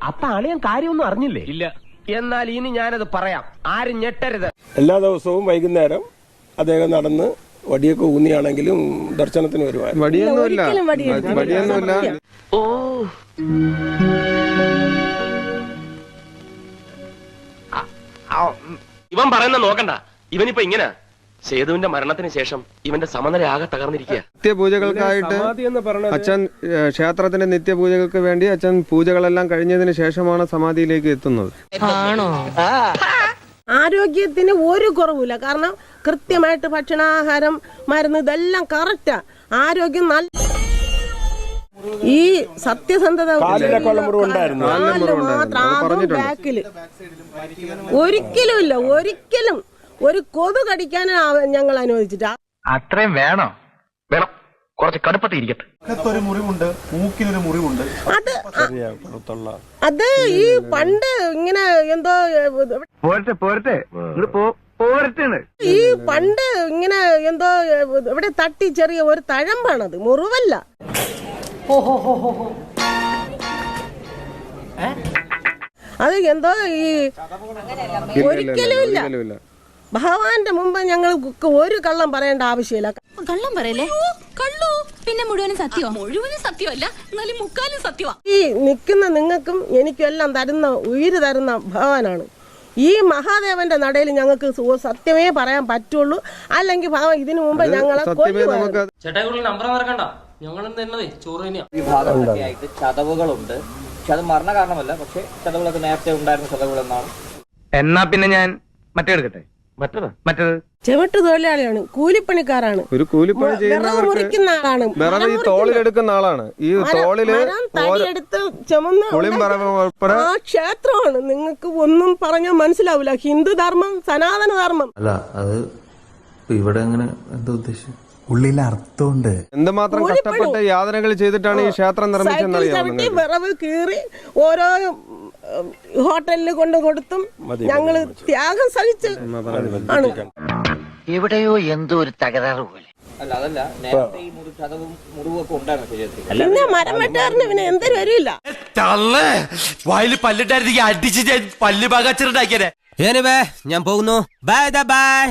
അപ്പൊ അളിയൻ കാര്യമൊന്നും അറിഞ്ഞില്ലേ? ഇല്ല. എന്നാൽ ഇനി ഞാനത് പറയാം, ആരും ഞെട്ടരുത്. എല്ലാ ദിവസവും വൈകുന്നേരം അദ്ദേഹം നടന്ന് വടിയൊക്കെ ഊന്നിയാണെങ്കിലും ദർശനത്തിന് വരുവായിരുന്നു. വടിയൊന്നുമില്ല. ഓ, ഇവൻ പറയുന്ന നോക്കണ്ട, ഇവനിപ്പോ ഇങ്ങനെ സേതുവിന്റെ മരണത്തിന് ശേഷം ഇവന്റെ സമനില ആകെ തകർന്നിരിക്കുക. നിത്യപൂജകൾക്കായിട്ട് അച്ഛൻ ക്ഷേത്രത്തിന്റെ നിത്യപൂജകൾക്ക് വേണ്ടി അച്ഛൻ പൂജകളെല്ലാം കഴിഞ്ഞതിന് ശേഷമാണ് സമാധിയിലേക്ക് എത്തുന്നത്. ആരോഗ്യത്തിന് ഒരു കുറവില്ല. കാരണം കൃത്യമായിട്ട് ഭക്ഷണാഹാരം, മരുന്ന് ഇതെല്ലാം കറക്റ്റാ. ആരോഗ്യം നല്ല ഈ സത്യസന്ധത ബാക്കില് ഒരിക്കലും ഇല്ല. ഒരിക്കലും ഒരു കൊതു കടിക്കാൻ ഞങ്ങൾ അനുവദിച്ചിട്ട്. അത്രയും വേണോ? വേണം, കുറച്ച് കടുപ്പത്തിൽ ഇരിക്കട്ടെ. മുറിവുണ്ട്, മൂക്കിനൊരു മുറിവുണ്ട്. അത് ഈ പണ്ട് ഇങ്ങനെ എന്തോ ഈ പണ്ട് ഇങ്ങനെ എന്തോ ഇവിടെ തട്ടി ചെറിയ ഒരു തഴമ്പാണത്, മുറിവല്ല. അത് എന്തോ ഈ ഒരിക്കലും ഇല്ല. ഭഗവാന്റെ മുമ്പ് ഞങ്ങൾക്ക് ഒരു കള്ളം പറയേണ്ട ആവശ്യമില്ല. കള്ളം പറയല്ലേ? കള്ളു പിന്നെ മുഴുവനും സത്യമോ? മുഴുവനും സത്യമല്ല, എന്നാലും മുക്കാലും സത്യമാ. ഈ നിൽക്കുന്ന നിങ്ങൾക്കും എനിക്കും എല്ലാം തരുന്ന, ഉയിര് തരുന്ന ഭഗവാനാണ്. ഈ മഹാദേവന്റെ നടയിൽ ഞങ്ങൾക്ക് സത്യമേ പറയാൻ പറ്റുള്ളൂ. അല്ലെങ്കിൽ ഭഗവാൻ ഇതിനു മുമ്പ് ഞങ്ങളെ വിഭാഗങ്ങളൊക്കെ ചതവുകളുണ്ട്. പക്ഷെ അത് മരണ കാരണമല്ല. പക്ഷെ ചതവുകളൊക്കെ നേരത്തെ ഉണ്ടായിരുന്ന ചതവുകൾ എന്നാണ്. എന്നാ പിന്നെ ഞാൻ മറ്റേ എടുക്കട്ടെ. മറ്റേത് ചെവിട്ട് തൊഴിലാളിയാണ്, കൂലിപ്പണിക്കാരാണ്. ഒരു കൂലിപ്പണി ചെയ്യുന്നവർക്ക് മുറിക്കുന്ന ആളാണ്, വിറവ് ഈ തോളിലെടുക്കുന്ന ആളാണ്. ഈ തോളില് തടിയെടുത്ത് ചുമന്ന് ആ ക്ഷേത്രമാണ്. നിങ്ങൾക്ക് ഒന്നും പറഞ്ഞാൽ മനസ്സിലാവില്ല. ഹിന്ദു ധർമ്മം, സനാതന ധർമ്മം. അല്ല, അത് ഇവിടെ എങ്ങനെ എന്താ ഉദ്ദേശിച്ചു? ഉള്ളിലെ അർത്ഥമുണ്ട്. എന്തുമാത്രം കഷ്ടപ്പെട്ട് യാതനകൾ ചെയ്തിട്ടാണ് ഈ ക്ഷേത്രം നിർമ്മിച്ചെന്നറിയാം. വിറവ് കീറി ഓരോ ഹോട്ടലിൽ കൊണ്ട് കൊടുത്തും ഞങ്ങള് ത്യാഗം സഹിച്ച് ആണ്. എവിടെയോ എന്തോ ഒരു തകരാറ് പോലെ. അല്ല, അതല്ല, നേരത്തെ ഈ ചതവും മുറിവൊക്കെ ഉണ്ടായിരുന്നു ശരീരത്തിൽ. പിന്നെ മരം വെട്ടാറിന് പിന്നെ എന്തൊരു വരില്ല. വായില് പല്ലിട്ടായിരുന്നെങ്കിൽ അടിച്ച് ഞാൻ പല്ല് പാകാച്ചിട്ടുണ്ടാക്കിയേ. ഞാൻ പോകുന്നു. Bye bye.